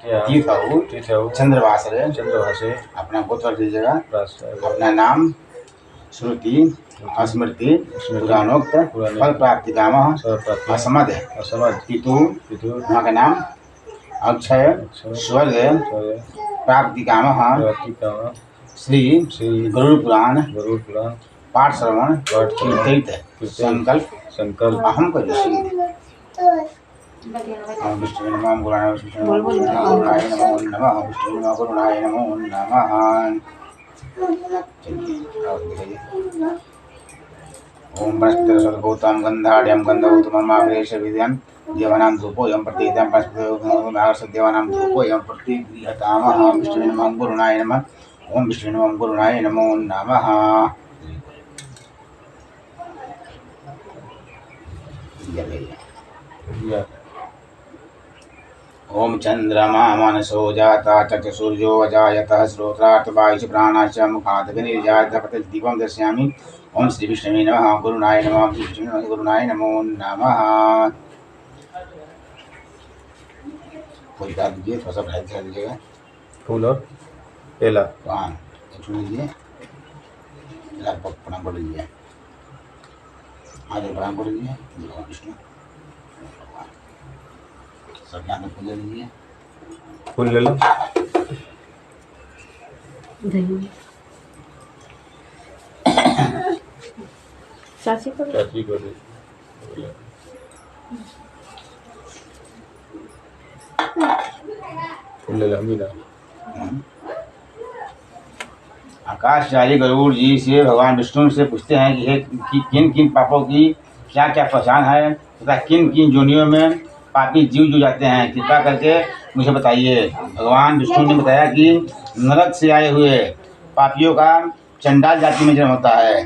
तीर्थ चंद्रभाषे अपना गोत्र दीजिएगा। अपना नाम श्रुति स्मृति पुराणोक्त फल प्राप्ति काम असमद पितु वहाँ का नाम अक्षय स्वर्ग प्राप्ति काम श्री गरुड़ पुराण पाठ श्रवण तीर्थ संकल्प अहम को विष्णु नमः गुरुनाय नमो नमः विष्णु नमः गुरुनाय नमो नमः। ओम बृहस्पति सद्भूतम गंधाढ़ गंधोत्तममावेश विद्यं देवानां धूपो यम प्रतिदं बृहस्पति देवानां धूपो यम प्रतिगृहतामः विष्णु नमः गुरुनाय नमः ओम विष्णु नमः गुरुनाय नमो नमः। ओम चंद्रमा मनसो जाता चक्षुर्यो अजायतः श्रोत्रार्थ वायुष प्राणाश्च मुखादग्निर्जायतः प्रतिदीपं दर्शयामि। ओम श्री विष्णवे नमः गुरुनाय नमः विष्णु नमः गुरुनाय नमो नमः। फूल डाल दीजिए, थोड़ा सा बढ़ा दीजिएगा फूल और केला पान छू लीजिए, प्रणाम कर लीजिए, आगे प्रणाम कर लीजिए भगवान विष्णु सब यहाँ फूल ले लीजिए, फूल ले लो चाची को फूल ले लो हम भी ना। आकाशचारी गरुड़ जी से भगवान विष्णु से पूछते हैं कि किन किन पापों की क्या क्या पहचान है तथा किन किन जोनियों में पापी जीव जो जाते हैं, कृपा करके मुझे बताइए। भगवान विष्णु ने बताया कि नरक से आए हुए पापियों का चंडाल जाति में जन्म होता है।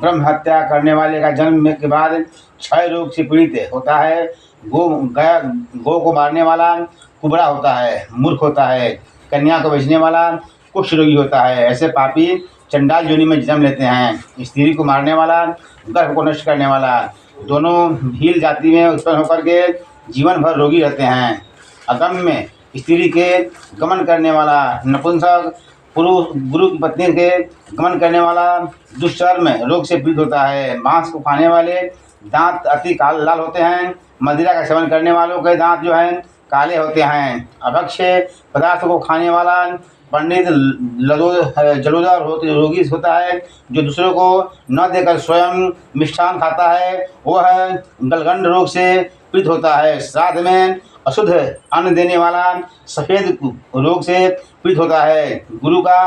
ब्रह्म हत्या करने वाले का जन्म के बाद क्षय रोग से पीड़ित होता है। गौ को मारने वाला कुबड़ा होता है, मूर्ख होता है। कन्या को बेचने वाला कुष्ठ रोगी होता है। ऐसे पापी चंडाल योनि में जन्म लेते हैं। स्त्री को मारने वाला, गर्भ को नष्ट करने वाला, दोनों भील जाति में उत्पन्न होकर के जीवन भर रोगी रहते हैं। अगम में स्त्री के गमन करने वाला, नपुंसक पुरुष गुरु की पत्नी के गमन करने वाला दुष्चर्म रोग से पीड़ित होता है। मांस को खाने वाले दांत अति लाल होते हैं। मदिरा का सेवन करने वालों के दांत जो हैं काले होते हैं। अभक्ष्य पदार्थ को खाने वाला पंडित जलोदर रोगी होता है। जो दूसरों को न देकर स्वयं मिष्ठान खाता है वह गलगंड रोग से पीड़ित होता है। श्राद्ध में अशुद्ध अन्न देने वाला सफ़ेद रोग से पीड़ित होता है। गुरु का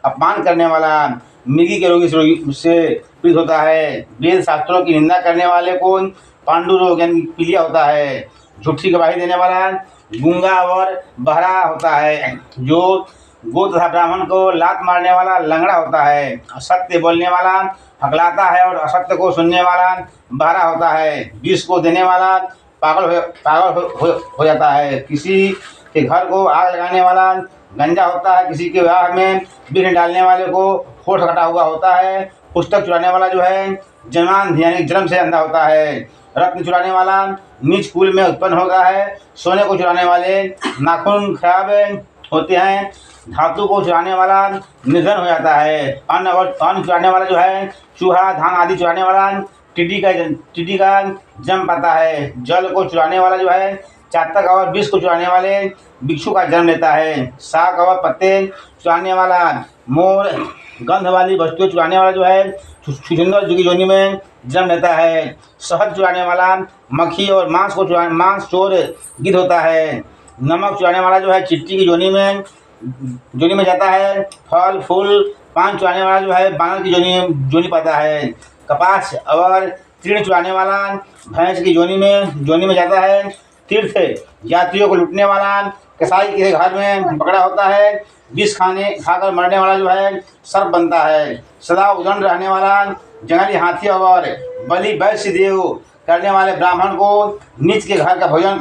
अपमान करने वाला मृगी के रोगी से पीड़ित होता है। वेद शास्त्रों की निंदा करने वाले को पांडु रोग यानी पीलिया होता है। झूठी गवाही देने वाला गूंगा और बहरा होता है। जो गो तथा ब्राह्मण को लात मारने वाला लंगड़ा होता है। असत्य बोलने वाला हकलाता है और असत्य को सुनने वाला बहरा होता है। विष को देने वाला पागल हो जाता है। किसी के घर को आग लगाने वाला गंजा होता है। किसी के विवाह में विघ्न डालने वाले को होठ कटा हुआ होता है। पुस्तक चुराने वाला जो है जन्मांध यानी जन्म से अंधा होता है। रत्न चुराने वाला नीच कुल में उत्पन्न होता है। सोने को चुराने वाले नाखून खराब होते हैं। धातु को चुराने वाला निर्धन हो जाता है। अन्न चुराने वाला जो है चूहा धान आदि चुराने वाला टिड्डी का जन्म पाता है। जल को चुराने वाला जो है चातक और विष को चुराने वाले भिक्षु का जन्म लेता है। साग और पत्ते चुराने वाला मोर, गंध वाली वस्तुएं चुराने वाला जो है छुछुंदर की योनि में जन्म लेता है। शहद चुराने वाला मक्खी और मांस चोर गिद्ध होता है। नमक चुराने वाला जो है चिट्टी की योनि में जाता है। फल फूल पान चुराने वाला जो है बानर की योनि पाता है। कपास और तीर्ण चुराने वाला भैंस की योनि में जाता है। तीर्थ यात्रियों को लूटने वाला कसाई के घर में पकड़ा होता है। विष खाकर मरने वाला जो है सर्प बनता है। सदा उदंड रहने वाला जंगली हाथी और बलि वैश्य देव करने वाले ब्राह्मण को नीच के घर का भोजन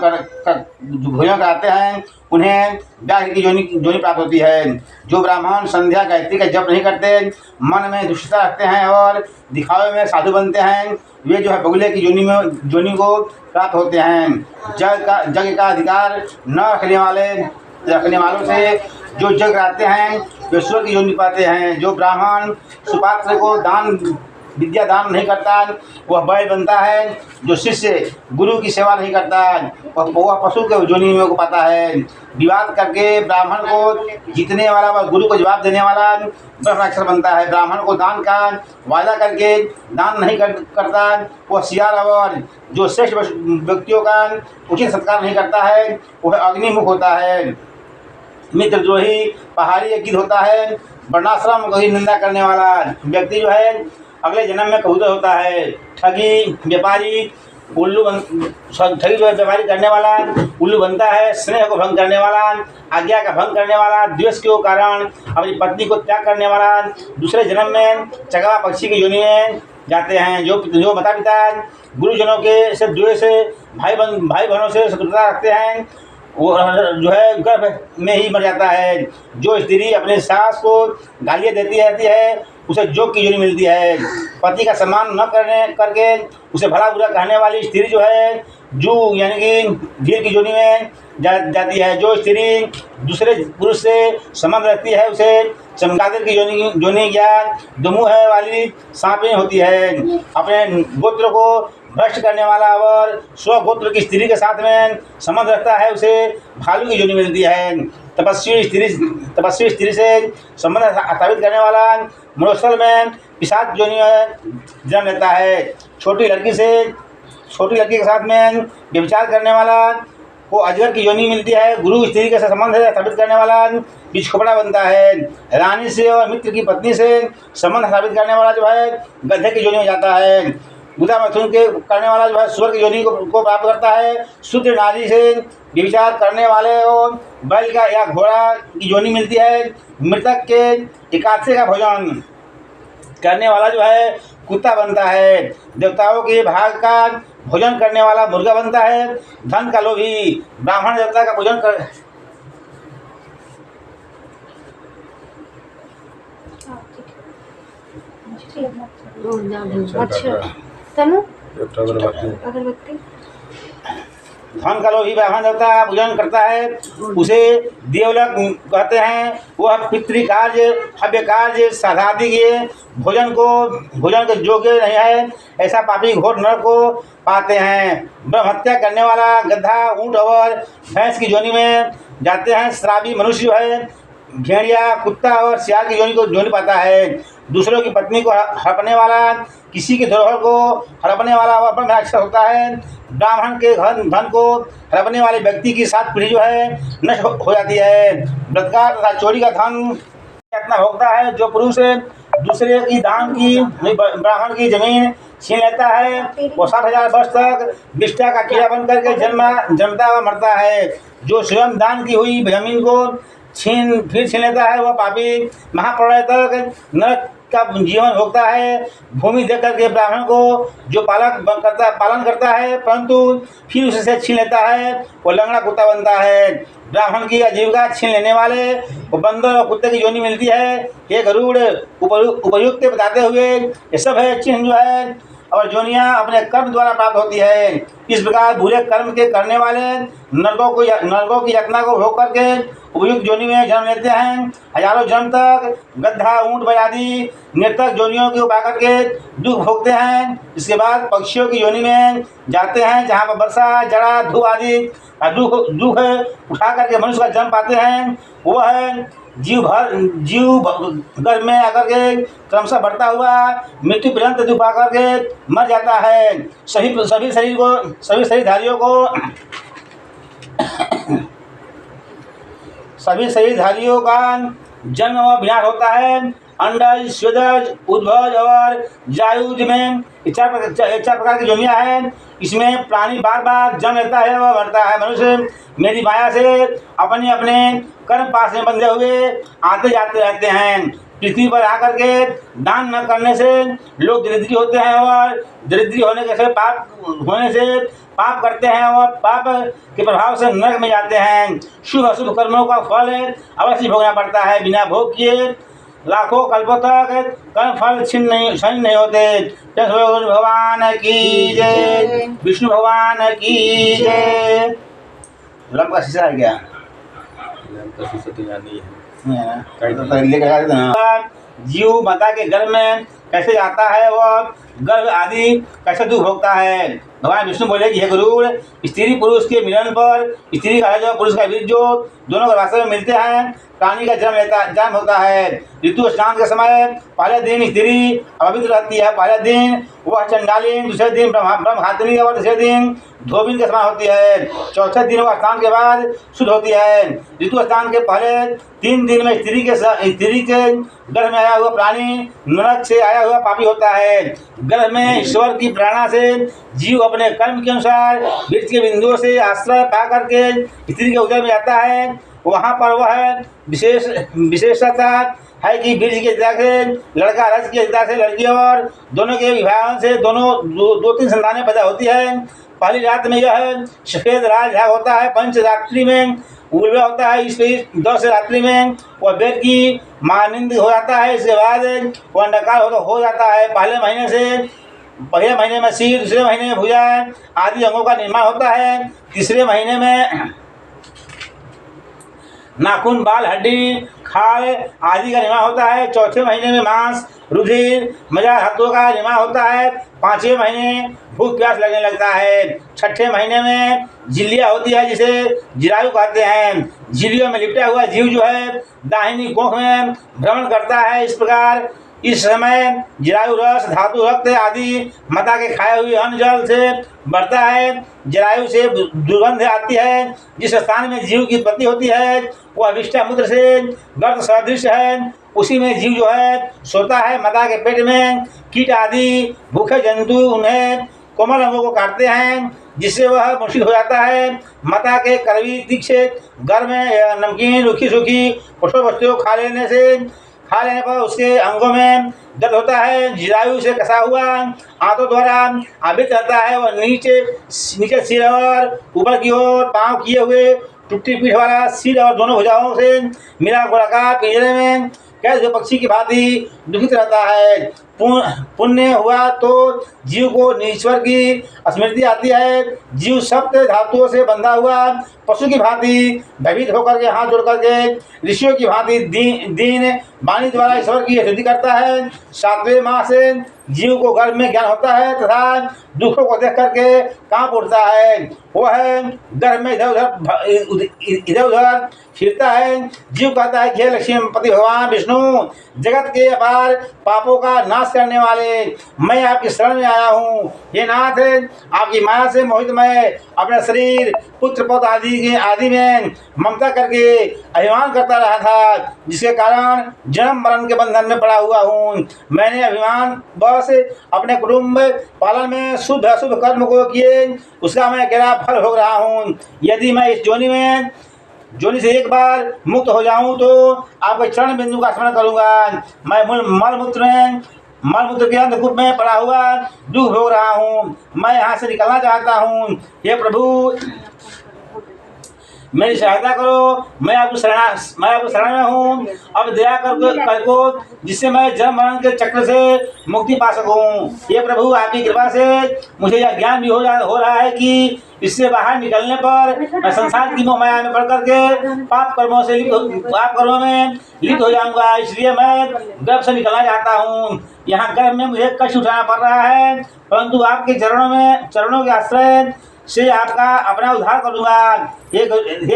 कराते हैं उन्हें व्याघ्र की जोनी प्राप्त होती है। जो ब्राह्मण संध्या गायत्री का जप नहीं करते, मन में दुष्टता रखते हैं और दिखावे में साधु बनते हैं, वे जो है बगुले की जोनी को प्राप्त होते हैं। जग का अधिकार न रखने वाले रखने वालों से जो जग रहते हैं वे ईश्वर की योनि पाते हैं। जो ब्राह्मण सुपात्र को दान विद्या दान नहीं करता वह बैल बनता है। जो शिष्य गुरु की सेवा नहीं करता वह पशु के योनि में को पाता है। विवाद करके ब्राह्मण को जीतने वाला व गुरु को जवाब देने वाला ब्रह्माक्षर बनता है। ब्राह्मण को दान का वादा करके दान नहीं करता वह सियार और जो श्रेष्ठ व्यक्तियों का उचित सत्कार नहीं करता है वह अग्निमुख होता है। मित्रद्रोही पहाड़ी एक गिद्ध होता है। वर्णाश्रम की निंदा करने वाला व्यक्ति जो है अगले जन्म में कबूतर होता है। ठगी व्यापारी व्यापारी करने वाला उल्लू बनता है। स्नेह को भंग करने वाला, आज्ञा का भंग करने वाला, द्वेष के कारण अपनी पत्नी को त्याग करने वाला दूसरे जन्म में चकवा पक्षी की योनि में जाते हैं। जो माता पिता गुरुजनों के से द्वेष भाई बहनों से शत्रुता रखते हैं वो जो है गर्भ में ही मर जाता है। जो स्त्री अपने सास को गालियाँ देती रहती है उसे जोग की योनि मिलती है। पति का सम्मान न करके उसे भला बुरा कहने वाली स्त्री जो है जू यानी कि भीड़ की योनि में जाती है। जो स्त्री दूसरे पुरुष से संबंध रखती है उसे चमगादड़ की योनि या दुमुह वाली सांपिनी होती है। अपने गोत्र को भ्रष्ट करने वाला और स्वगोत्र की स्त्री के साथ में संबंध रखता है उसे भालू की योनि मिलती है। तपस्वी स्त्री से संबंध स्थापित करने वाला मरुस्थल में पिशाच योनि में जन्म लेता है। छोटी लड़की के साथ में व्यभिचार करने वाला को अजगर की योनि मिलती है। गुरु स्त्री के साथ संबंध स्थापित करने वाला बिछखोपड़ा बनता है। रानी से और मित्र की पत्नी से संबंध स्थापित करने वाला जो है गधे की योनि में जाता है। गुदा मैथुन के करने वाला जो है स्वर्ग की योनि को प्राप्त करता है। शुद्ध नारी से व्यभिचार करने वाले को बैल का या घोड़ा की योनि मिलती है। मृतक के एकादशी का भोजन करने वाला जो है कुत्ता बनता है। देवताओं के भाग का भोजन करने वाला मुर्गा बनता है। धन का लोभी ब्राह्मण देवता का भोजन कर अच्छा तनु अगरबत्ती धन का लोभी ब्राह्मण देवता का पूजन करता है उसे देवलक कहते हैं। वह पितृकार्य हव्य कार्य श्राद्धादि के भोजन के योग्य नहीं है। ऐसा पापी घोर नरक को पाते हैं। ब्रह्म हत्या करने वाला गधा ऊँट और भैंस की योनि में जाते हैं। श्रावी मनुष्य जो है भेड़िया कुत्ता और सियार की योनि पाता है। दूसरों की पत्नी को हड़पने वाला किसी के धरोहर को हड़पने वाला वह ब्रह्मराक्षस होता है। ब्राह्मण के धन को हड़पने वाले व्यक्ति की 7 पीढ़ी जो है नष्ट हो जाती है। बलात्कार तथा चोरी का धन इतना भोगता है। जो पुरुष दूसरे की दान की ब्राह्मण की जमीन छीन लेता है वो 60,000 वर्ष तक विष्ठा का कीड़ा बन करके जन्मता व मरता है। जो स्वयं दान की हुई जमीन को छीन लेता है वह पापी महाप्रलय तक नरक का जीवन भोगता है। भूमि देख करके ब्राह्मण को जो पालन करता है परंतु फिर उससे छीन लेता है वो लंगड़ा कुत्ता बनता है। ब्राह्मण की आजीविका छीन लेने वाले वो बंदर और कुत्ते की योनि मिलती है। ये गरुड़ उपयुक्त बताते हुए ये सब है चिन्ह जो है और जोनियाँ अपने कर्म द्वारा प्राप्त होती है। इस प्रकार बुरे कर्म के करने वाले नरकों की यातना को भोग करके उपयुक्त योनि में जन्म लेते हैं। हजारों जन्म तक गधा ऊँट बैल आदि नर्तक योनियों के उपाय करके दुख भोगते हैं। इसके बाद पक्षियों की योनि में जाते हैं जहाँ पर वर्षा जड़ा धूप आदि दुख उठा करके मनुष्य का जन्म पाते हैं। वह है जीव गर्भ में आकर के क्रमशः बढ़ता हुआ मृत्यु पर्यंत दुख आकर के मर जाता है। सभी शरीरधारियों का जन्म और विनाश होता है। अंडज स्वेदज उद्भज और जायुज में 4 प्रकार की योनियाँ हैं। इसमें प्राणी बार बार जन्म लेता है व मरता है। मनुष्य मेरी माया से अपने कर्म पास में बंधे हुए आते जाते रहते हैं। पृथ्वी पर आकर के दान न करने से लोग दरिद्री होते हैं और दरिद्री होने से पाप करते हैं और पाप के प्रभाव से नरक में जाते हैं। शुभ अशुभ कर्मों का फल अवश्य भोगना पड़ता है। बिना भोग किए लाखों कल्पों तक कर्म फल क्षीण नहीं होते। भगवान की जय, विष्णु भगवान की जय। लंब का शीशा है क्या? जीव माता के गर्भ में कैसे जाता है और गर्भ आदि कैसे दुख भोगता है। भगवान विष्णु बोले कि हे गरुड़, स्त्री पुरुष के मिलन पर स्त्री का जो पुरुष का बीज जो दोनों गर्भाशय में मिलते हैं, प्राणी का जन्म होता है। ऋतु स्नान के समय पहले दिन स्त्री अपवित्र रहती है, पहले दिन वह चंडालीन, दूसरे दिन ब्रह्मघातिनी और तीसरे दिन धोबिन के समान होती है, चौथे दिन वह स्नान के बाद शुद्ध होती है। ऋतु स्नान के पहले 3 दिन में स्त्री के गर्भ में आया हुआ प्राणी नरक से आया हुआ पापी होता है। गर्भ में ईश्वर की प्रेरणा से जीव अपने कर्म के अनुसार बीज के बिंदुओं से आश्रय पा करके स्त्री के उदर में जाता है। वहाँ पर वह विशेषता है कि बीज के हिस्सा से लड़का, रस के हिस्सा से लड़की और दोनों के विभाजन से दो 3 संतानें पैदा होती है। पहली रात में यह सफेद राजभाग होता है, पंच रात्रि में उल्वा होता है, इस 10 रात्रि में वह वेद की मानिंद हो जाता है। इसके बाद वह नकार हो जाता है। पहले महीने में सिर, दूसरे महीने में भुजा आदि अंगों का निर्माण होता है, तीसरे महीने में नाखून, बाल, हड्डी, खाल आदि का निर्माण होता है, चौथे महीने में मांस, रुधिर, मजा हाथों का निर्माण होता है, 5वें महीने भूख प्यास लगने लगता है, 6ठे महीने में झिल्लियाँ होती है जिसे जरायु कहते हैं। झिल्लियों में लिपटा हुआ जीव जो है दाहिनी कोख में भ्रमण करता है। इस प्रकार इस समय जरायु रस, धातु, रक्त आदि माता के खाए हुए अन्न जल से बढ़ता है। जरायु से दुर्गंध आती है। जिस स्थान में जीव की उत्पत्ति होती है वह विष्ठा मूत्र से गर्त सदृश है, उसी में जीव जो है सोता है। माता के पेट में कीट आदि भूखे जंतु उन्हें कोमल अंगों को काटते हैं, जिससे वह मूर्छित हो जाता है। माता के कड़वी तीखे गर्भ में नमकीन, रूखी सूखी पोषक वस्तुओं खा लेने पर उसके अंगों में दर्द होता है। जरायु से कसा हुआ हाथों द्वारा आवृत रहता है। वह नीचे सिर और ऊपर की ओर पांव किए हुए टूटी पीठ वाला सिर और दोनों भुजाओं से मिला गोलाकार पिंजरे में कैद हुए पक्षी की भांति दुखित रहता है। पुण्य हुआ तो जीव को ईश्वर की स्मृति आती है। जीव सप्त धातुओं से बंधा हुआ पशु की भांति भयभीत होकर के हाथ जोड़ करके ऋषियों की भांति दीन वाणी द्वारा ईश्वर की स्तुति करता है। 7वें माह से जीव को गर्भ में ज्ञान होता है तथा दुखों को देख करके कांप उठता है। वह गर्भ में इधर उधर फिरता है। जीव कहता है कि हे लक्ष्मीपति भगवान विष्णु, जगत के अपार पापों का नाश करने वाले, मैं आपकी शरण में आया हूँ। हे नाथ, आपकी माया से मोहित मैं अपने शरीर, पुत्र पौत्र आदि में ममता करके अभिमान करता रहा था, जिसके कारण जन्म मरण के बंधन में पड़ा हुआ हूँ। मैंने अभिमान बस अपने कुटुंब पालन में शुभ अशुभ कर्म को किए, उसका मैं अकेला फल भोग रहा हूँ। यदि मैं इस जोनि से एक बार मुक्त हो जाऊं तो आपके चरण बिंदु का स्मरण करूंगा। मैं मलमूत्र के अंधकूप में पड़ा हुआ दुख भोग रहा हूँ। मैं यहाँ से निकलना चाहता हूँ। हे प्रभु, मेरी सहायता करो। मैं आपको शरण में हूँ। अब दया कर जिससे मैं जन्म मरण के चक्र से मुक्ति पा सकूँ। ये प्रभु, आपकी कृपा से मुझे यह ज्ञान भी हो रहा है कि इससे बाहर निकलने पर मैं संसार की मोह माया में पड़ करके पाप कर्मों में लिप्त हो जाऊंगा। इसलिए मैं गर्भ से निकलना चाहता हूँ। यहाँ गर्भ में मुझे कष्ट उठाना पड़ रहा है, परंतु आपके चरणों के आश्रय से आपका अपना उद्धार करूँगा। हे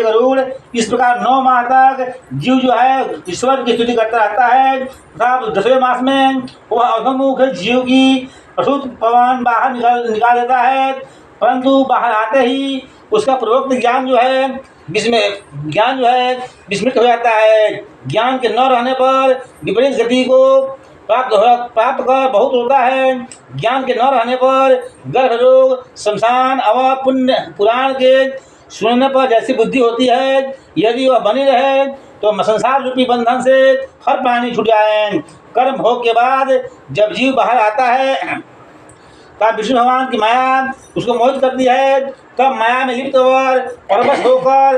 गरुड़, इस प्रकार 9 माह तक जीव जो है ईश्वर की स्तुति करता रहता है तथा 10वें मास में वह अधोमुख जीव की अशुद्ध पवन बाहर निकाल देता है, परंतु बाहर आते ही उसका पूर्वोक्त ज्ञान जो है विस्मृत हो जाता है। ज्ञान के न रहने पर विपरीत गति को प्राप्त कर बहुत होता है। ज्ञान के न रहने पर गर्भ रोग, शमशान अव पुराण के सुनने पर जैसी बुद्धि होती है, यदि वह बनी रहे तो संसार रूपी बंधन से हर प्राणी छूट जाए। कर्म भोग के बाद जब जीव बाहर आता है तब विष्णु भगवान की माया उसको मोहित करती है। तब माया में लिप्त और परवश होकर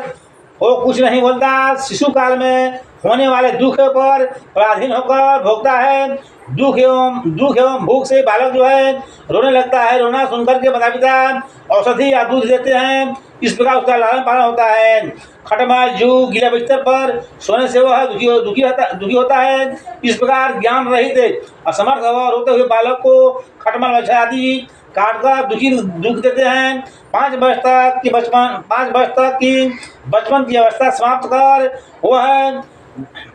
वो कुछ नहीं बोलता। शिशु काल में होने वाले दुख पर पराधीन होकर भोगता है। दुख एवं भूख से बालक जो है रोने लगता है। रोना सुनकर के माता पिता औषधि या दूध देते हैं। इस प्रकार उसका लालन पालन होता है। खटमल जू गीला बिस्तर पर सोने से वह दुखी होता है। इस प्रकार ज्ञान रहित असमर्थ और रोते हुए बालक को खटमल मच्छर आदि काटकर दुख देते हैं। 5 वर्ष तक की बचपन की अवस्था समाप्त कर वह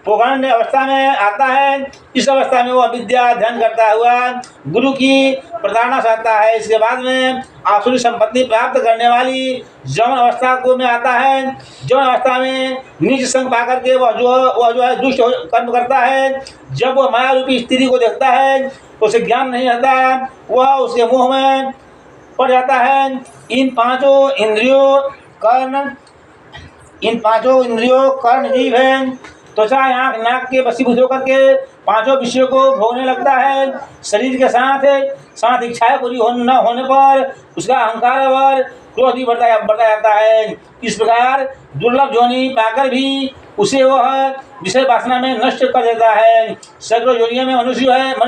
पौगंड अवस्था में आता है। इस अवस्था में वह विद्या अध्ययन करता हुआ गुरु की प्रताड़ना सहता है। इसके बाद में आसुरी संपत्ति प्राप्त करने वाली यौन अवस्था को में आता है। यौन अवस्था में नीच संग पाकर के वह जो है दुष्ट कर्म करता है। जब वह माया रूपी स्त्री को देखता है तो उसे ज्ञान नहीं रहता, वह उसके मुँह में पड़ जाता है। इन पांचों इंद्रियों कर्ण जीव है। त्वचा आँख नाक के वशीभूत होकर के 5 विषयों को भोगने लगता है। शरीर के साथ इच्छाएं पूरी न होने पर उसका अहंकार और क्रोध भी बढ़ता जाता है। इस प्रकार दुर्लभ योनि पाकर भी उसे वह विषय वासना में नष्ट कर देता है। सैकड़ों योनियों में मनुष्य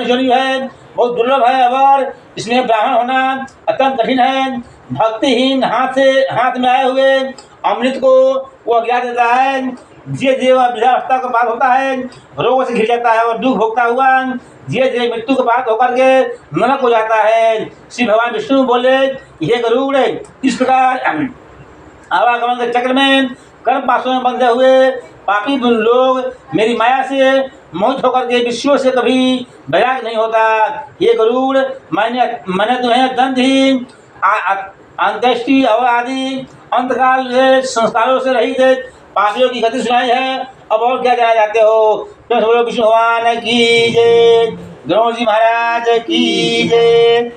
योनि है बहुत दुर्लभ है और इसमें ब्राह्मण होना अत्यंत कठिन है। भक्तिहीन हाथ में आए हुए अमृत को वह गिरा देता है। धीरे वह वृद्धावस्था को पार होता है, रोगों से घिर जाता है और दुख भोगता हुआ धीरे मृत्यु के पार होकर के नरक हो जाता है। श्री भगवान विष्णु बोले, हे गरुड़, इस प्रकार आवागमन के चक्र में कर्म पाशों में बंधे हुए पापी लोग मेरी माया से मोहित होकर के विषयों से कभी वैराग नहीं होता। ये गरुड़, मैंने तुम्हें दंतहीन, अंत्येष्टि और आदि अंतकाल संस्कारों से रहित पापियों की गति सुनाई है। अब और क्या जाना चाहते हो? तो बोलो विष्णु भगवान की जय, गरुड़ जी महाराज की जय।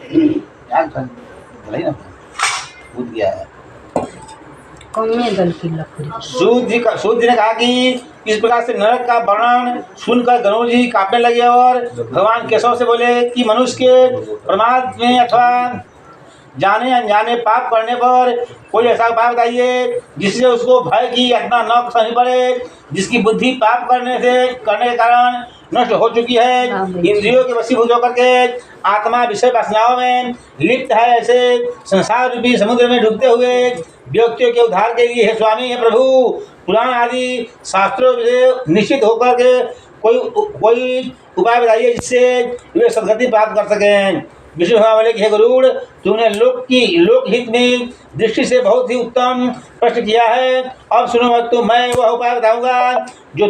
कूद गया है। सूत जी ने कहा कि इस प्रकार से नरक का वर्णन सुनकर गरुड़ जी कांपने लगे और भगवान केशव से बोले कि मनुष्य के प्रमाद में अथवा जाने अनजाने पाप करने पर कोई ऐसा उपाय बताइए जिससे उसको भय की यातना न सहनी पड़े, जिसकी बुद्धि पाप करने के कारण नष्ट हो चुकी है। इंद्रियों के वशीभूत होकर के आत्मा विषय वासनाओं में लिप्त है। ऐसे संसार रूपी समुद्र में डूबते हुए व्यक्तियों के उद्धार के लिए हे स्वामी, हे प्रभु, पुराण आदि शास्त्रों से निश्चित होकर के कोई उपाय बताइए जिससे वे सदगति प्राप्त कर सकें। विष्णु भगवान बोले कि हे गरुड़, तुमने लोकहित में दृष्टि से बहुत ही उत्तम प्रश्न किया है। अब सुनो मत, तो मैं वह उपाय बताऊंगा जो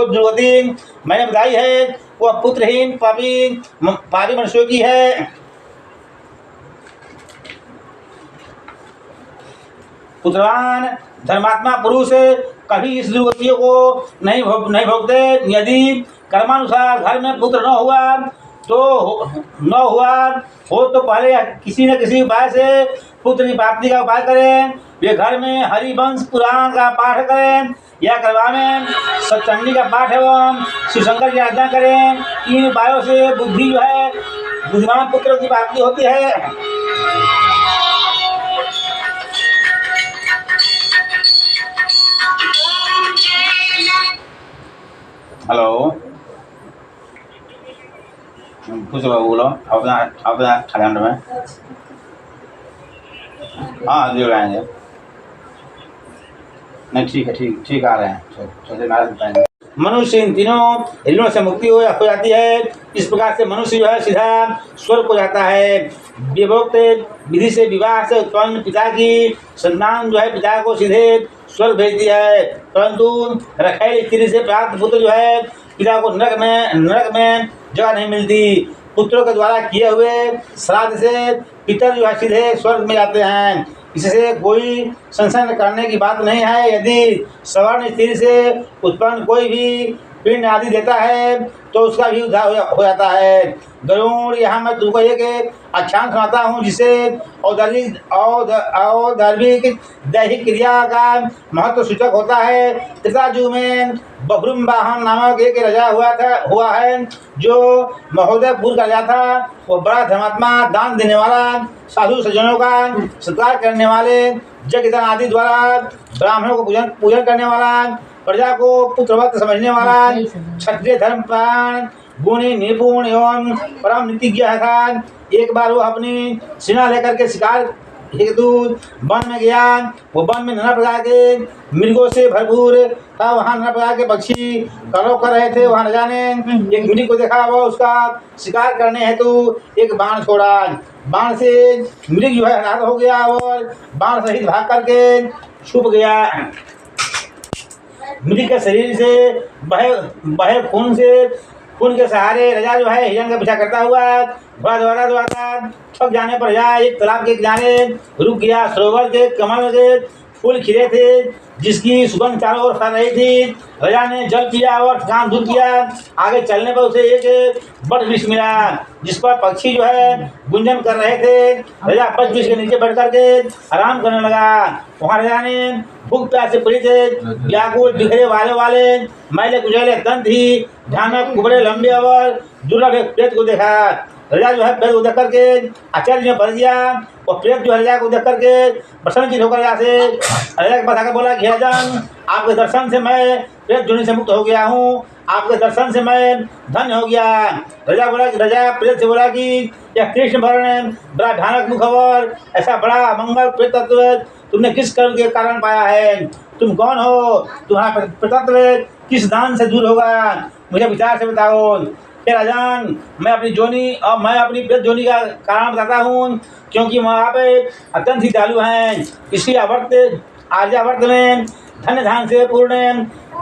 दुर्गति मैंने बताई है वह पुत्रहीन पापी मनुष्यों की है। पुत्रवान धर्मात्मा पुरुष कभी इस दुर्गतियों को नहीं भोगते। यदि कर्मानुसार घर में पुत्र न हुआ तो पहले किसी न किसी उपाय से पुत्र की प्राप्ति का उपाय करें। वे घर में हरिवंश पुराण का पाठ करें या करवा में सप्तमी का पाठ एवं शिवशंकर की आराधना करें। इन उपायों से बुद्धि जो है बुद्धिमान पुत्र की प्राप्ति होती है। हेलो, कुछ बोलो अपना खंड में। हाँ जरूर आएंगे। नहीं ठीक आ रहे हैं। मनुष्य इन तीनों ऋणों से मुक्ति हो जाती है। इस प्रकार से मनुष्य जो है सीधा स्वर्ग को जाता है। विभोक्त विधि से विवाह से उत्पन्न पिता की संतान जो है पिता को सीधे स्वर्ग भेजती है, परंतु रखैल स्त्री से प्राप्त पुत्र जो है पिता को नरक में जगह नहीं मिलती। पुत्रों के द्वारा किए हुए श्राद्ध से पितर जो है सीधे स्वर्ग में जाते हैं। इससे कोई संशय करने की बात नहीं है। यदि सवर्ण स्त्री से उत्पन्न कोई भी पिंड आदि देता है तो उसका भी उद्धार हो जाता है। गरुड़, यहाँ मैं तुमको एक आख्यान सुनाता हूँ जिसे औदर्भिक दैहिक क्रिया का महत्व सूचक होता है। त्रेतायुग में बभ्रुम वाहन नामक एक राजा हुआ है जो महोदयपुर का राजा था। वो बड़ा धर्मात्मा, दान देने वाला, साधु सज्जनों का सत्कार करने वाले, यज्ञ दान आदि द्वारा ब्राह्मणों को पूजन करने वाला, प्रजा को पुत्रवत समझने वाला, क्षत्रिय धर्म प्राण, गुणी, निपुण एवं परम नीतिज्ञ था। एक बार वो अपनी सेना लेकर के शिकार एक दूध वन में गया, वो वन में नाना प्रकार के मृगों से भरपूर था। वहाँ नाना प्रकार के पक्षी कलरव कर रहे थे। वहाँ न जाने एक मृग को देखा, वो उसका शिकार करने हेतु एक बाण छोड़ा। बाण से मृग जो है हताहत हो गया और बाण सहित भाग करके छुप गया। मृग के शरीर से बहे खून के सहारे राजा जो है हिरण का पीछा करता हुआ घोड़ा दौड़ाता थक जाने पर राजा एक तालाब के किनारे रुक गया। सरोवर के कमल के फूल खिले थे, जिसकी सुगंध चारों ओर फैल रही थी। राजा ने जल पिया और थकान दूर किया। आगे चलने पर उसे एक बड़ वृक्ष मिला, जिस पर पक्षी जो है गुंजन कर रहे थे। राजा बड़ वृक्ष के नीचे बैठ करके आराम करने लगा। वहाँ राजा ने भूख प्यास से पीड़ित व्याकुल बिखरे वाले मैले कुचैले तंत ही भयानक कुबड़े लंबे और दुर्लभ एक प्रेत को देखा। राजा जो है प्रेत को देख करके आश्चर्य में पड़ गया। और प्रेत जो है राजा को देख करके प्रसन्नचित्त होकर राजा से राजा के पास आकर बोला कि राजन, आपके दर्शन से मैं प्रेत जोनि से मुक्त हो गया हूँ, आपके दर्शन से मैं धन्य हो गया। राजा प्रेत से बोला कि यह कृष्ण वर्ण बड़ा भयानक मुख और ऐसा बड़ा मंगल प्रेत तत्व तुमने किस कर्म के कारण पाया है? तुम कौन हो? तुम्हारा प्रतत्व किस दान से दूर होगा? मुझे विचार से बताओ। हे राजन, मैं अपनी प्रेत जोनि का कारण बताता हूँ, क्योंकि वहाँ पे अत्यंत ही दयालु हैं। इसी आर्यावर्त में धन्य धान से पूर्ण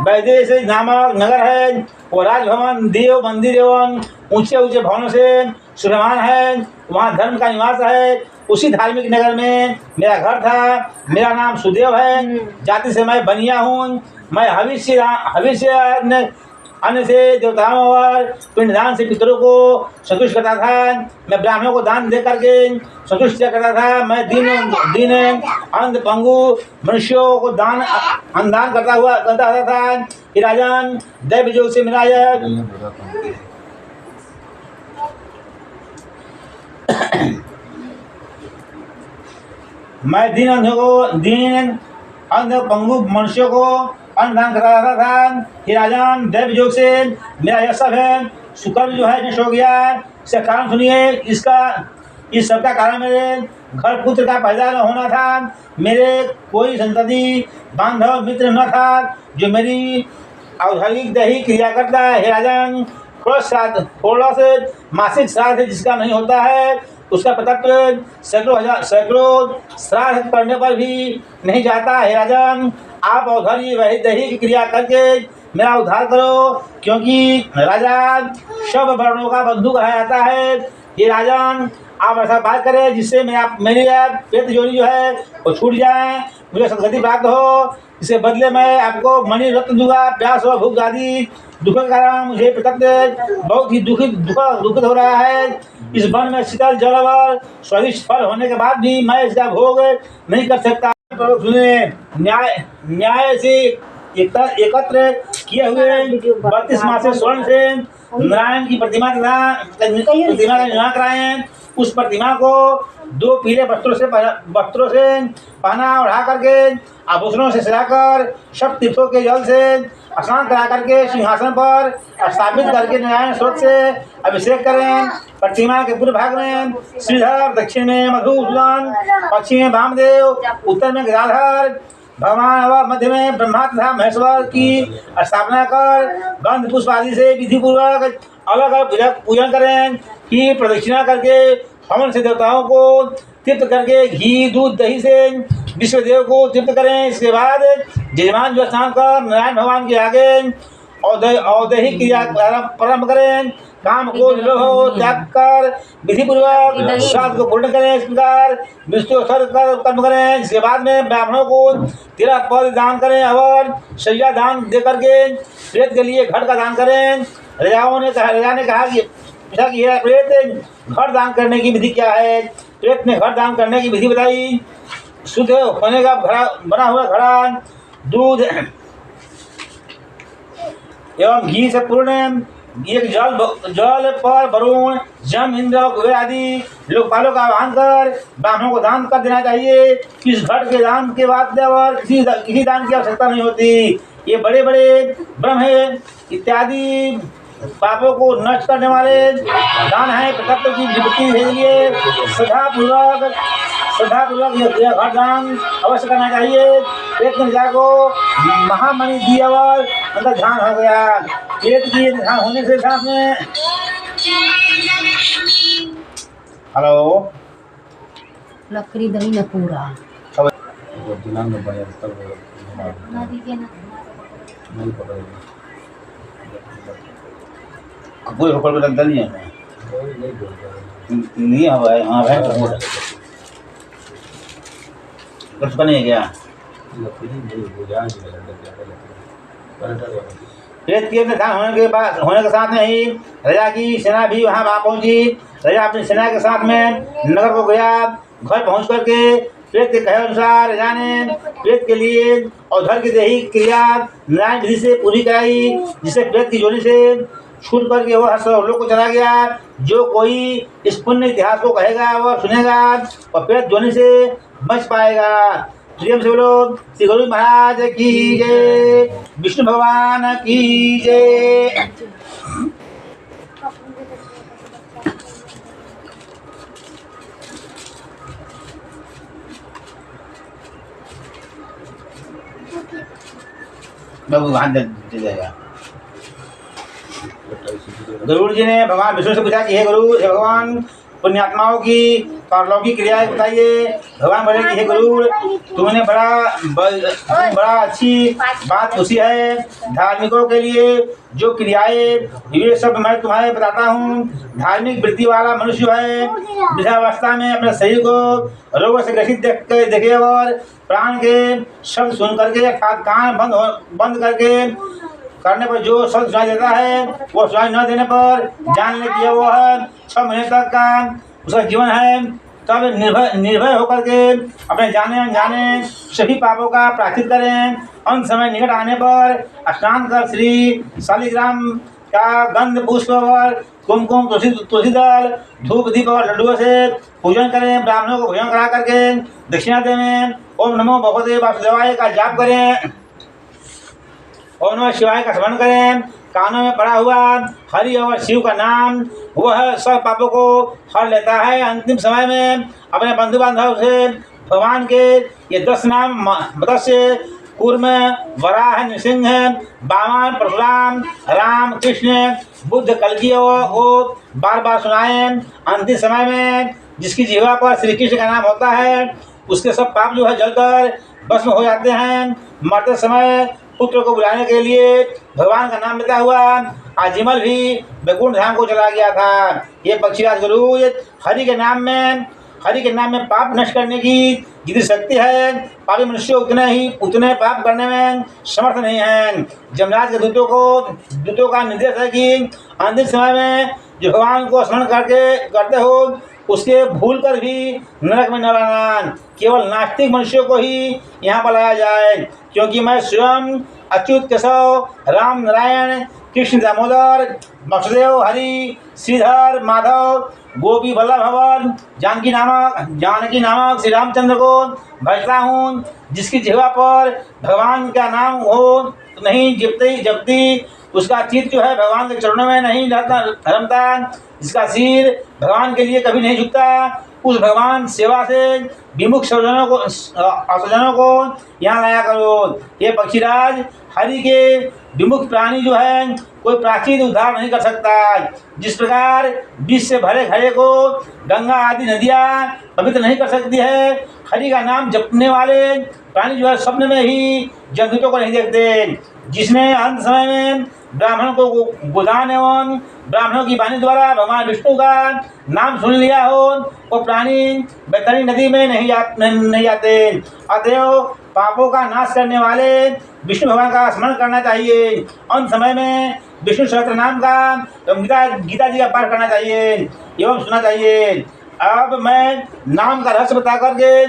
वैदेश नामक नगर है। वो राजभवन देव मंदिर एवं ऊंचे ऊंचे भवनों से शोभमान है। वहाँ धर्म का निवास है। उसी धार्मिक नगर में मेरा घर था। मेरा नाम सुदेव है। जाति से मैं बनिया हूँ। मैं हविष्य अन्न से देवताओं और पिंडदान से पितरों को संतुष्ट करता था। मैं ब्राह्मणों को दान दे करके संतुष्ट करता था। मैं दीन अंध पंगु मनुष्यों को अन्नदान करता था। कि राजन, दैव योग से मेरा मैं दीन अंध पंगु मनुष्यों को अन्नदान करता था। कि राजन, दैव योग से मेरा यह सब है। सुकर्म जो है नष्ट हो गया। इसका कारण सुनिए। इस सब का कारण मेरे घर पुत्र का पैदा न होना था। मेरे कोई संतति बांधव मित्र न था जो मेरी औद्योगिक दैहिक क्रिया करता है। हे राजन, थोड़ा से मासिक श्राद्ध जिसका नहीं होता है, उसका प्रतत्व सैकड़ों श्राद्ध करने पर भी नहीं जाता। हे राजन, आप औधर्य वही दैहिक क्रिया करके मेरा उद्धार करो, क्योंकि राजा सब वर्णों का बंधु कहा जाता है। ये राजन, आप ऐसा बात करें जिससे मेरी प्रेत जोनि जो है वो छूट जाए, मुझे सदगति प्राप्त हो। इसके बदले मैं आपको मणि रत्न दूंगा। प्यास और भूख आदि दुख के कारण मुझे प्रतत्व बहुत ही दुखित हो रहा है। इस वन में शीतल जल और स्वादिष्ट फल होने के बाद भी मैं इसका भोग नहीं कर सकता। सुने, न्याय से एकत्र किए हुए 32 मासे स्वर्ण से नारायण की प्रतिमा का निर्माण कराए। उस प्रतिमा को 2 पीले वस्त्रों से पहना ओढ़ा करके आभूषणों से सजाकर सब तीर्थों के जल से स्नान करा करके सिंहासन पर स्थापित करके नारायण स्रोत से अभिषेक करें। प्रतिमा के पूर्व भाग में श्रीधर, दक्षिण में मधुसूदन, पश्चिम में वामदेव, उत्तर में गदाधर भगवान और मध्य में ब्रह्मा तथा महेश्वर की स्थापना कर गंध पुष्प आदि से विधि पूर्वक अलग अलग पूजन करें। कि प्रदक्षिणा करके हवन से देवताओं को तृप्त करके घी दूध दही से विश्वदेव को तृप्त करें। इसके बाद यजमान जो स्नान कर नारायण भगवान के आगे औदैहिक क्रिया प्रारंभ करें। काम को त्याग कर विधि पूर्वक श्राद्ध को पूर्ण करें। इस प्रकार विष्णु स्तर कर कर्म करें। इसके बाद में ब्राह्मणों को तिलक पद दान करें और शैया दान दे करके प्रेत के लिए घर का दान करें। राजा ने कहा कि प्रेत घर दान करने की विधि क्या है? प्रेत ने घर दान करने की विधि बताई। शुद्ध होने का बना हुआ घड़ा दूध एवं घी से पूर्ण एक जल पर वरुण, जम, इंद्र, कुबेर आदि लोकपालों का आह्वान कर ब्राह्मणों को दान कर देना चाहिए। इस घट के दान के बाद और किसी दान की आवश्यकता नहीं होती। ये बड़े बड़े ब्रह्म इत्यादि पापों को नष्ट करने वाले दान है। प्रतत्व की निवृत्ति के लिए श्रद्धा पूर्वक श्रद्धापूर्वक यह घटदान अवश्य करना चाहिए। पेट में जाको महामणि दी और अंदर ध्यान हो गया। पेट की ध्यान होने से सांस में हेलो लकड़ी दही न पूरा कोई होकर भी लगता नहीं है नहीं है हाँ है कुछ बने क्या पेट के ध्यान होने के साथ में ही राजा की सेना भी वहाँ पहुंची। राजा अपनी सेना के साथ में नगर को गया। घर पहुंच करके पेट के कहे अनुसार राजा ने पेट के लिए औधर की देही क्रिया न्याय विधि से पूरी कराई, जिसे पेट की जोड़ी से छूट करके वह लोग को चला गया। जो कोई इस पुण्य इतिहास को कहेगा वह सुनेगा और पेट जोड़ी से बच पाएगा। प्रेम से बोलो श्री गुरु महाराज की जय, विष्णु भगवान की जय। भगवान दे जाएगा। गरुड़ जी ने भगवान विष्णु से पूछा कि हे गुरु, हे भगवान, पुण्यात्माओं की पारलौकिक क्रियाएं बताइए। भगवान बोले कि हे गुरु, तुमने बड़ा अच्छी बात पूछी है। धार्मिकों के लिए जो क्रियाएं ये सब मैं तुम्हें बताता हूँ। धार्मिक वृत्ति वाला मनुष्य है वृद्धावस्था में अपने शरीर को रोगों से ग्रसित देखे और प्राण के शब्द सुन करके अर्थात कान बंद करके करने पर जो शब्द सुनाई देता है वो सुनाई न देने पर जान ले कि वो है 6 महीने तक का उसका जीवन है। तब निर्भय होकर के अपने जाने अनजाने सभी पापों का प्रायश्चित करें। अंत समय निकट आने पर स्नान कर श्री शालिग्राम का गंध पुष्प और कुमकुम तुलसी दल धूप दीप और लड्डुओं से पूजन करें। ब्राह्मणों को भोजन करा करके दक्षिणा देवें। ओम नमो भगवते वासुदेवाय का जाप करें। ओम नमः शिवाय का स्मरण करें। कानों में पड़ा हुआ हरि और शिव का नाम वह सब पापों को हर लेता है। अंतिम समय में अपने बंधु बांधव से भगवान के ये 10 नाम मत्स्य कूर्म वराह नृसिंह वामन परशुराम राम कृष्ण बुद्ध कल्कि को बार बार सुनाएं। अंतिम समय में जिसकी जीवा पर श्री कृष्ण का नाम होता है उसके सब पाप जो है जलकर भस्म हो जाते हैं। मरते समय पुत्र को बुलाने के लिए भगवान का नाम लेता हुआ आजिमल भी वैकुंठ धाम को चला गया था। ये पक्षीराज गुरु हरि के नाम में पाप नष्ट करने की जितनी शक्ति है पापी मनुष्य उतने पाप करने में समर्थ नहीं है। जमराज के दूतों का निर्देश है कि अंतिम समय में जो भगवान को स्मरण करते हो उसके भूल कर भी नरक में न लाना। केवल नास्तिक मनुष्यों को ही यहाँ पर लाया जाए, क्योंकि मैं स्वयं अच्युत केशव राम नारायण कृष्ण दामोदर वासुदेव हरि श्रीधर माधव गोपी वल्लभ भवन जानकी नामक श्री रामचंद्र को भजता हूँ। जिसकी जिह्वा पर भगवान का नाम हो नहीं जपती उसका चित्त जो है भगवान के चरणों में नहीं धर्मता, जिसका सिर भगवान के लिए कभी नहीं झुकता, उस भगवान सेवा से विमुख सज्जनों को यहाँ लाया करो। ये पक्षीराज हरि के विमुख प्राणी जो है कोई प्राचीन उद्धार नहीं कर सकता। जिस प्रकार विष से भरे घड़े को गंगा आदि नदियाँ पवित्र नहीं कर सकती है, हरि का नाम जपने वाले प्राणी जो है स्वप्न में ही जगदूतों को नहीं देखते। जिसने अंत समय में ब्राह्मणों को गोदान एवं ब्राह्मणों की वाणी द्वारा भगवान विष्णु का नाम सुन लिया हो वो प्राणी बैतरणी नदी में नहीं जाते। अतएव पापों का नाश करने वाले विष्णु भगवान का स्मरण करना चाहिए। अंत समय में विष्णु सहस्त्र नाम का गीता जी का पाठ करना चाहिए एवं सुनना चाहिए। अब मैं नाम का रहस्य बता करके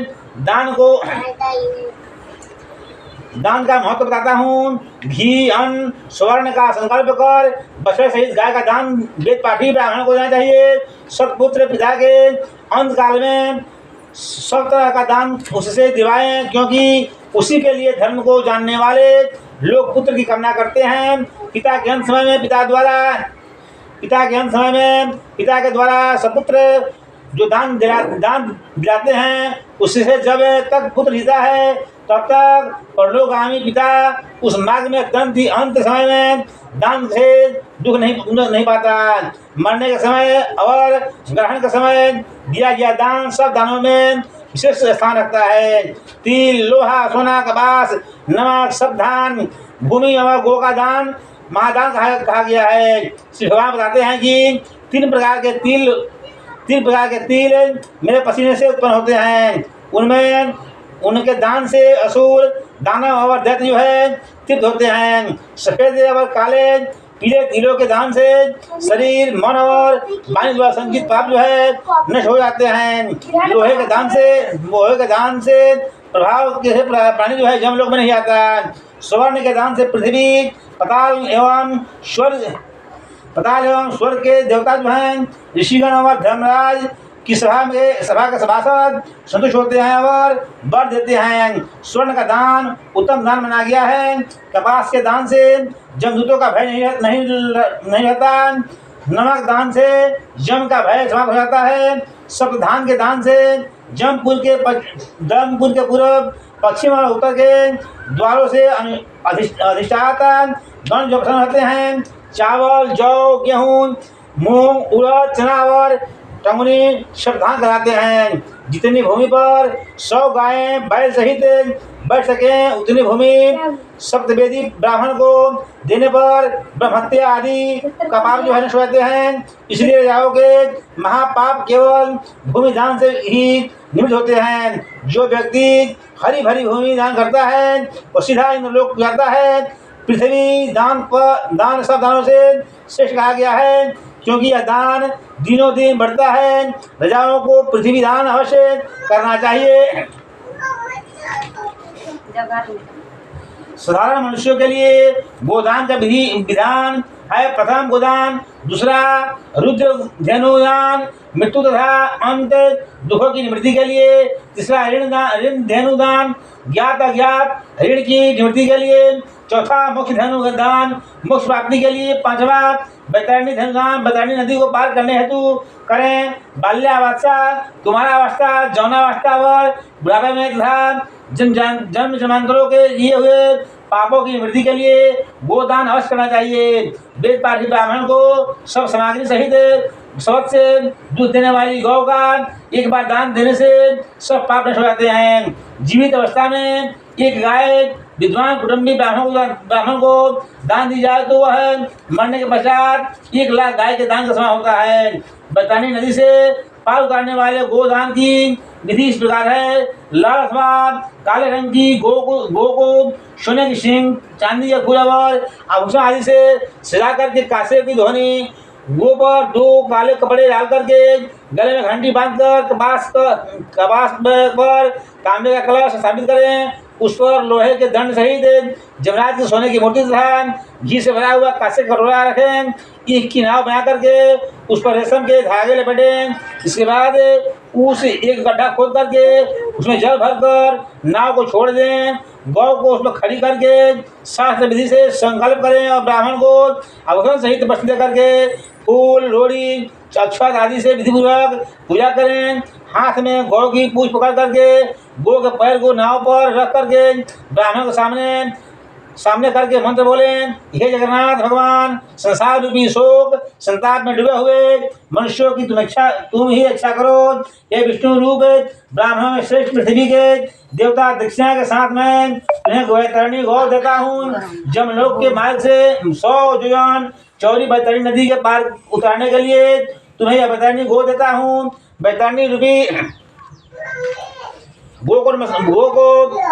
दान का महत्व बताता हूँ। घी अन्न स्वर्ण का संकल्प कर बछड़े सहित गाय का दान वेद पाठी ब्राह्मण को देना चाहिए। सतपुत्र पिता के अंत काल में सब तरह का दान उससे दिवाएं, क्योंकि उसी के लिए धर्म को जानने वाले लोग पुत्र की कामना करते हैं। पिता के अंत समय में पिता के द्वारा सपुत्र जो दान दिलाते हैं उससे जब तक पुत्र जीता है तब तक परलोकगामी पिता उस मार्ग में अंत समय में दान से दुख नहीं पाता। मरने के समय और ग्रहण के समय दिया गया दान सब दानों में विशेष स्थान रखता है। तिल, लोहा, सोना, कपास, नमक, सब धान, भूमि और गो का दान महादान कहा गया है। श्री भगवान बताते हैं कि तीन प्रकार के तिल मेरे पसीने से उत्पन्न होते हैं। उनमें उनके दान से असुर, दानव और दैत्य जो है तृप्त होते हैं। सफेद और काले पीले तिलों के दान से शरीर, मन और वाणी द्वारा संचित पाप जो है नष्ट हो जाते हैं। लोहे के दान से प्रभाव के प्राणी जो है जमलोक में नहीं आता। स्वर्ण के दान से पृथ्वी, पताल एवं स्वर्ग के देवता जो हैं ऋषिगण और धर्मराज की सभा के सभासद संतुष्ट होते हैं और वर देते हैं। स्वर्ण का दान उत्तम दान माना गया है। कपास के दान से जमदूतों का भय नहीं रहता। नमक दान से जम का भय समाप्त हो जाता है। सप्तधान के दान से जमपुर के पूर्व, पश्चिम और उत्तर के द्वारों से अधिष्ठाता गण जो प्रसन्न होते हैं। चावल, जौ, गेहूं, मूंग, उड़द, चना और टंगनी सब धान कराते हैं। जितनी भूमि पर 100 गायें बैल सहित बैठ सके उतनी भूमि सप्तवेदी ब्राह्मण को देने पर ब्रह्महत्या आदि का पाप जो है नष्ट होते हैं। इसलिए राजाओं के महापाप केवल भूमि दान से ही निमित्त होते हैं। जो व्यक्ति हरी भरी भूमि दान करता है वो सीधा इंद्रलोक जाता है। पृथ्वी दान सब दानों से श्रेष्ठ कहा गया है क्योंकि यह दान दिनों दिन बढ़ता है। राजाओं को पृथ्वी दान अवश्य करना चाहिए। साधारण मनुष्यों के लिए गोदान का विधान है। प्रथम गोदान, दूसरा रुद्र धेनुदान मृत्यु तथा अंत दुखों की निवृत्ति के लिए, तीसरा ऋण धेनुदान ज्ञात अज्ञात ऋण की निवृत्ति के लिए, चौथा मोक्ष धेनुदान मोक्ष प्राप्ति के लिए, पांचवा बैतरणी धेनुदान बैतरणी नदी को पार करने हेतु करें। बाल्यावस्था, कुमारावस्था, जौनावस्था और बुढ़ापे में तथा जन्म जन्मांतरों के लिए हुए पापों की निवृत्ति के लिए गोदान अवश्य करना चाहिए। वेद पाठी ब्राह्मण को सब सामग्री सहित सबक से दूध देने वाली गौ का एक बार दान देने से सब पाप नष्ट हो जाते हैं। जीवित अवस्था में एक गाय विद्वान कुटुंबी ब्राह्मण को दान दी जाए तो वह मरने के पश्चात 1 लाख गाय के दान का समान होता है। बैतरणी नदी से पार उतारने वाले गोदान की विधि इस प्रकार है। लाल अथवा काले रंग की गो को सोने की सींग, चांदी या फूल और आभूषण आदि से सजा करके कांसे की धोनी, गो पर 2 काले कपड़े डाल करके गले में घंटी बांधकर कपास पर तांबे का कलश स्थापित करें। उस पर लोहे के दंड सहित जमराज के सोने की मूर्ति तथा घी से भरा हुआ कांसे का कटोरा रखें। ईख की नाव बना करके उस पर रेशम के धागे लपेटें। इसके बाद उस एक गड्ढा खोद करके उसमें जल भरकर नाव को छोड़ दें। गौ को उसमें खड़ी करके शास्त्र विधि से संकल्प करें और ब्राह्मण को आभूषण सहित वस्त्र दे करके फूल, रोड़ी, अक्षत आदि से विधिपूर्वक पूजा करें। हाथ में गौ की पूंछ पकड़ करके गौ के पैर को नाव पर रख करके ब्राह्मण के सामने करके मंत्र बोलें। हे जगन्नाथ भगवान, संसार रूपी शोक संताप में डूबे हुए मनुष्यों की तुम ही रक्षा करो। हे विष्णु रूप ब्राह्मणों में श्रेष्ठ पृथ्वी के देवता दक्षिणा के साथ में तुम्हें बैतरणी गौ देता हूँ। जमलोक के मार्ग से 100 योजन चौड़ी बैतरणी नदी के पार उतारने के लिए तुम्हें यह बैतरणी गौ देता हूँ। बैतरणी रूपी गो को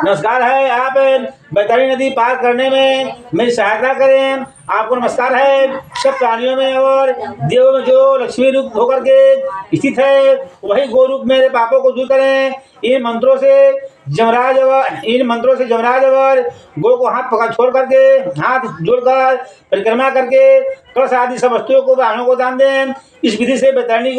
नमस्कार है। आप बैतरणी नदी पार करने में मेरी सहायता करें। आपको नमस्कार है। सब प्राणियों में और देवों में जो लक्ष्मी रूप होकर के स्थित है वही गो रूप मेरे पापों को दूर करें। इन मंत्रों से जमराज और गो को हाथ पकड़ छोड़ करके हाथ जोड़कर परिक्रमा करके कलश आदि सब वस्तुओं को ब्राह्मणों को दान दें। इस विधि से बैतरणी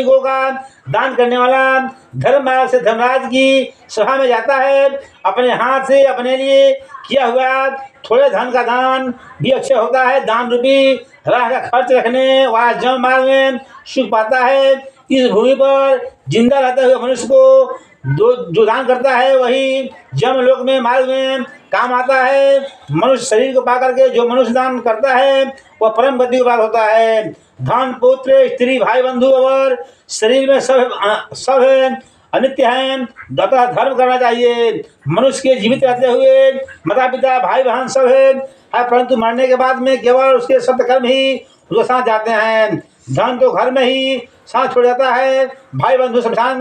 गो का दान करने वाला धर्म मार्ग से धर्मराज की सभा में जाता है। अपने हाथ से अपने लिए किया हुआ थोड़े धन का दान भी अच्छा होता है। दान रूपी राह का खर्च रखने वाला जम मार्ग में सुख पाता है। इस भूमि पर जिंदा रहते हुए मनुष्य को जो दान करता है वही जमलोक में मार्ग में काम आता है। मनुष्य शरीर को पा करके जो मनुष्य दान करता है वह परम गति को प्राप्त होता है। धन पुत्र स्त्री भाई बंधु और शरीर में सब है अनित्य है, अतः धर्म करना चाहिए। मनुष्य के जीवित रहते हुए माता पिता भाई बहन सब है, परंतु मरने के बाद में केवल उसके सत्कर्म ही उसके साथ जाते हैं। धन तो घर में ही साथ छोड़ जाता है, भाई बंधु शमशान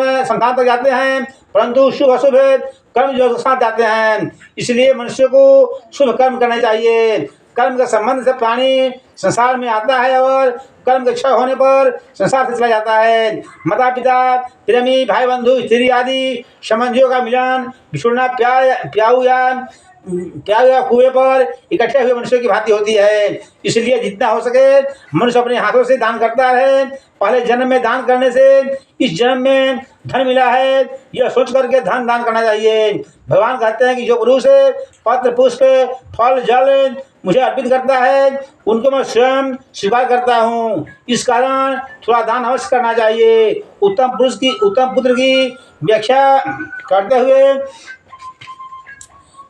तक जाते हैं, परंतु शुभ अशुभ कर्म जो साथ जाते हैं। इसलिए मनुष्य को शुभ कर्म करने चाहिए। कर्म के संबंध से प्राणी संसार में आता है और कर्म के क्षय होने पर संसार से चला जाता है। माता पिता प्रेमी भाई बंधु स्त्री आदि संबंधियों का मिलन बिछुड़ना प्याऊ या कुएं पर इकट्ठे हुए मनुष्यों की भांति होती है। इसलिए जितना हो सके मनुष्य अपने हाथों से दान करता रहे। पहले जन्म में दान करने से इस जन्म में धन मिला है, यह सोच करके धन दान करना चाहिए। भगवान कहते हैं कि जो पुरुष पत्र पुष्प फल जल मुझे अर्पित करता है उनको मैं स्वयं स्वीकार करता हूँ। इस कारण थोड़ा दान अवश्य करना चाहिए। उत्तम पुत्र की व्याख्या करते हुए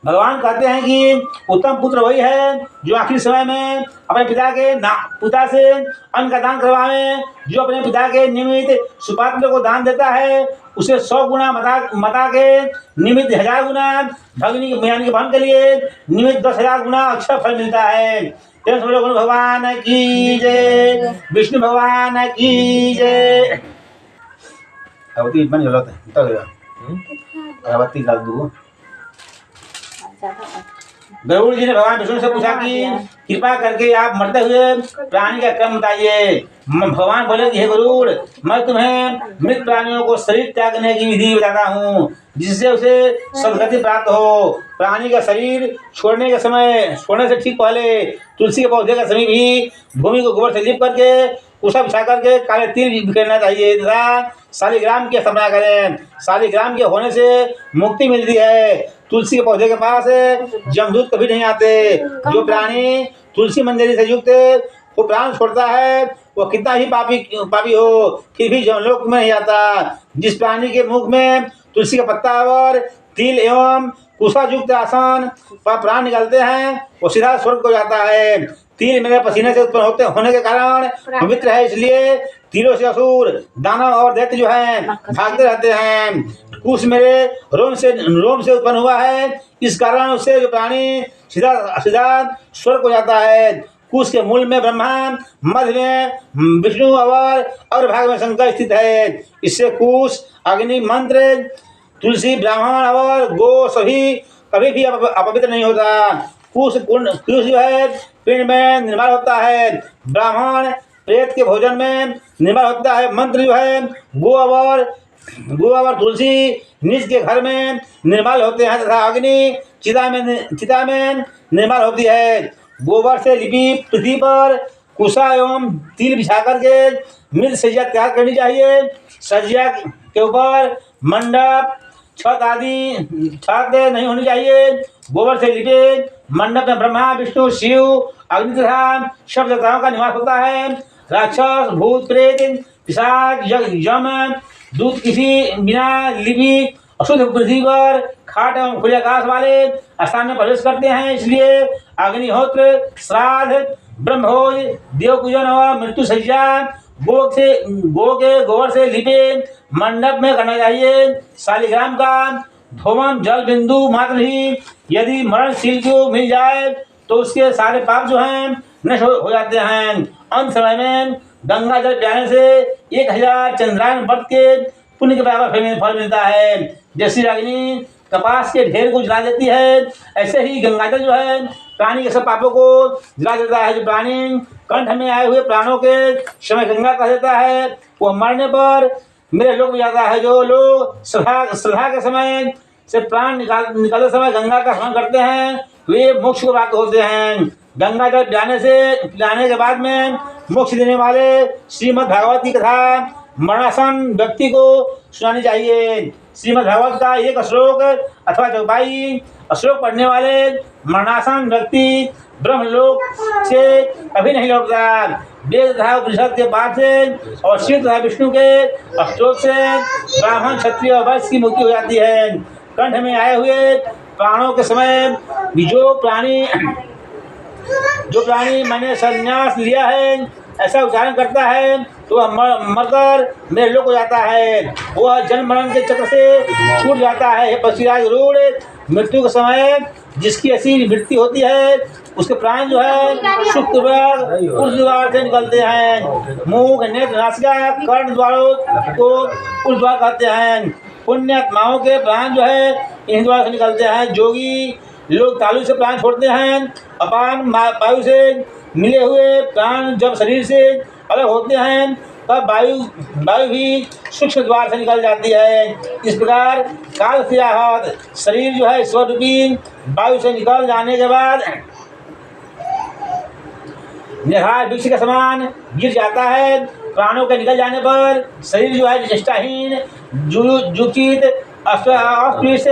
भगवान कहते हैं कि उत्तम पुत्र वही है जो आखिरी समय में अपने पिता से अन्न का दान करवावे। जो अपने पिता के निमित्त सुपात्र को दान देता है उसे 100 गुना माता के निमित्त 1000 गुना, भगिनी यानी कि बहन के लिए निमित्त 10,000 गुना अक्षय फल मिलता है। भगवान की जय, विष्णु भगवान की जय। अवती बन अवती डाल दूँ। गरुड़ जी ने भगवान विष्णु से पूछा कि कृपा करके आप मरते हुए प्राणी का क्रम बताइए। भगवान बोले कि हे गरुड़, मैं तुम्हें मृत प्राणियों को शरीर त्यागने की विधि बताता हूँ जिससे उसे सदगति प्राप्त हो। प्राणी का शरीर छोड़ने से ठीक पहले तुलसी के पौधे का समीप ही भूमि को गोबर से लिप करके उसा बिछा करके काले तिल बिखेरना चाहिए तथा शालिग्राम की स्थापना करें। शालिग्राम के होने से मुक्ति मिलती है। तुलसी के पौधे के पास जमदूत कभी नहीं आते। जो प्राणी तुलसी मंजरी से युक्त वो प्राण छोड़ता है वो कितना ही पापी हो फिर भी जमलोक में नहीं आता। जिस प्राणी के मुख में तुलसी का पत्ता और तिल एवं कुशा युक्त आसन पर प्राण निकलते हैं वो सीधा स्वर्ग को जाता है। तिल मेरे पसीने से उत्पन्न होने के कारण पवित्र है, इसलिए तिलों से असुर दानव और दैत्य जो हैं भागते रहते हैं। कुश मेरे रोम से उत्पन्न हुआ है, इस कारण उससे जो प्राणी सीधा स्वर्ग को जाता है। कुश के मूल में ब्रह्मा, मध्य में विष्णु और अग्रभाग में शंकर स्थित है। इससे कुश अग्नि मंत्र तुलसी ब्राह्मण और गो सभी कभी भी अपवित्र नहीं होता। कुश जो है पिंड में निर्माण होता है, ब्राह्मण प्रेत के भोजन में निर्माण होता है, मंत्र जो है गो और तुलसी निज के घर में निर्माण होते हैं तथा अग्नि चिता में निर्माण होती है। गोबर से लिपि पृथ्वी पर कुशा एवं तिल बिछा करके मृत सज्जा तैयार करनी चाहिए। सज्जा के ऊपर मंडप छत नहीं होनी चाहिए। गोबर से लिपे मंडप में ब्रह्मा विष्णु शिव अग्नि तथा सब देवताओं का निवास होता है। राक्षस भूत प्रेत पिशाच यम दूत किसी बिना लिपि अशुद्ध पृथ्वी पर खाट एवं खुले आकाश वाले स्थान में प्रवेश करते हैं। इसलिए अग्निहोत्र श्राद्ध ब्रह्मभोज देवपूजन और मृत्यु सज्जा गो के गोबर से लिपे मंडप में करना चाहिए। शालिग्राम का धोवन जल बिंदु मात्र ही यदि मरणशील को मिल जाए तो उसके सारे पाप जो हैं नष्ट हो जाते हैं। अंत समय में गंगा जल पिलाने से 1000 चंद्रायन व्रत के पुण्य के बराबर फल मिलता है। जैसी अग्नि कपास के ढेर को जला देती है, ऐसे ही गंगाजल जो है प्राणी के सब पापों को जला देता है। जो प्राणी कंठ में आए हुए प्राणों के समय गंगा कह देता है वो मरने पर मेरे लोक में जाता है। जो लोग श्रद्धा के समय से प्राण निकालते समय गंगा का स्मरण करते हैं वे मोक्ष को प्राप्त होते हैं। गंगा जल पिलाने के बाद में मोक्ष देने वाले श्रीमद् भागवत की कथा मरणासन व्यक्ति को सुनानी चाहिए। श्रीमद् भागवत का एक श्लोक अथवा चौपाई श्लोक पढ़ने वाले मरणासन व्यक्ति ब्रह्मलोक से कभी नहीं लौटता। वेद तथा उपनिषद के पाठ से और शिव तथा विष्णु के स्त्रोत से ब्राह्मण क्षत्रिय और वैश्य की मुक्ति हो जाती है। कंठ में आए हुए प्राणों के समय जो प्राणी मैंने संन्यास लिया है ऐसा उच्चारण करता है तो वह मरकर मेरे लोक हो जाता है, वह जन्म मरण के चक्र से छूट जाता है। पक्षीराज गरुड़, मृत्यु के समय जिसकी ऐसी मृत्यु होती है उसके प्राण जो है शुक्रवार उस द्वार से निकलते हैं। मुख, नेत्र, नासिका, कर्ण द्वारों को उस द्वार कहते हैं। पुण्य आत्माओं के प्राण जो है इन द्वार से निकलते हैं। जोगी लोग तालु से प्राण छोड़ते हैं। अपान वायु से मिले हुए प्राण जब शरीर से अलग होते हैं तब वायु भी सूक्ष्म द्वार से निकल जाती है। इस प्रकार काल से आहत शरीर जो है स्वरूपी वायु से निकल जाने के बाद निर्हार वृक्ष के समान गिर जाता है। प्राणों के निकल जाने पर शरीर जो है चेष्टाहीन, जुचित, अस्पृश,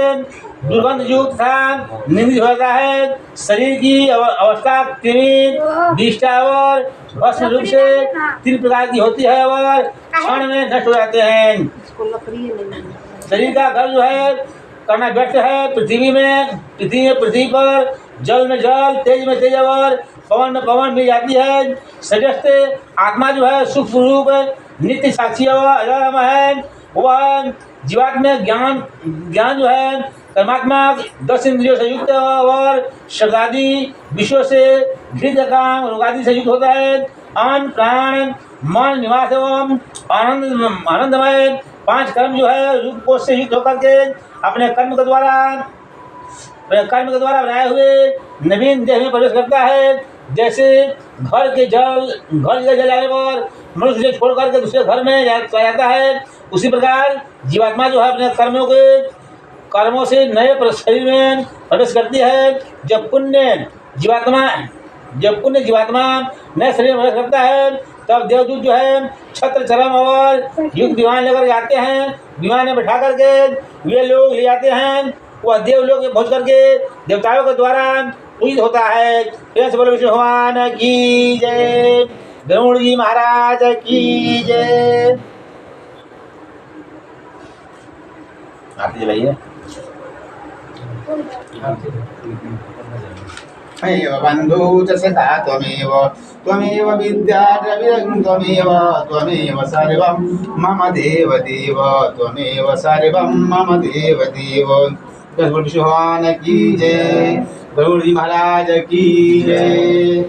दुर्गंध युक्त था निंदित होता है। शरीर की अवस्था दृष्टा और भस्म रूप से 3 प्रकार की होती है और क्षण में नष्ट हो जाते हैं। शरीर का घर जो है करना व्यर्थ है। पृथ्वी पर जल में जल, तेज में तेज और पवन में पवन मिल जाती है। सजस्त आत्मा जो है सूक्ष्म रूप नित्य साक्षी और अजर है। वह जीवात्मा में ज्ञान जो है परमात्मा 10 इंद्रियों से युक्त और शब्दादि विषयों से घृत काम रोगादि से युक्त होता है। अन्न, प्राण, मन, निवास एवं आनंदमय 5 कर्म जो है रूप कोष से युक्त होकर के अपने कर्म के द्वारा बनाए हुए नवीन देह में प्रवेश करता है। जैसे घर के जल जल जाने पर मनुष्य से छोड़ करके दूसरे घर में जाता है, उसी प्रकार जीवात्मा जो है अपने कर्मों से नए शरीर में प्रवेश करती है। जब पुण्य जीवात्मा नए शरीर में प्रवेश करता है तब देवदूत जो है छत्र, चरम और युक्त विमान लेकर जाते हैं। विमान में बैठा करके वे लोग ले जाते हैं। वह देवलोक में पहुँच करके देवताओं के द्वारा पूजित होता है। जय बोलो विष्णु भगवान की जय, गरुड़ जी महाराज की जय। आरती जलाइए। बंधु च सखा त्वमेव विद्या द्रविणं त्वमेव सर्वं मम देव त्वमेव सर्वं मम देव। विष्णु भगवान की जय, गरुड़ जी महाराज की जय।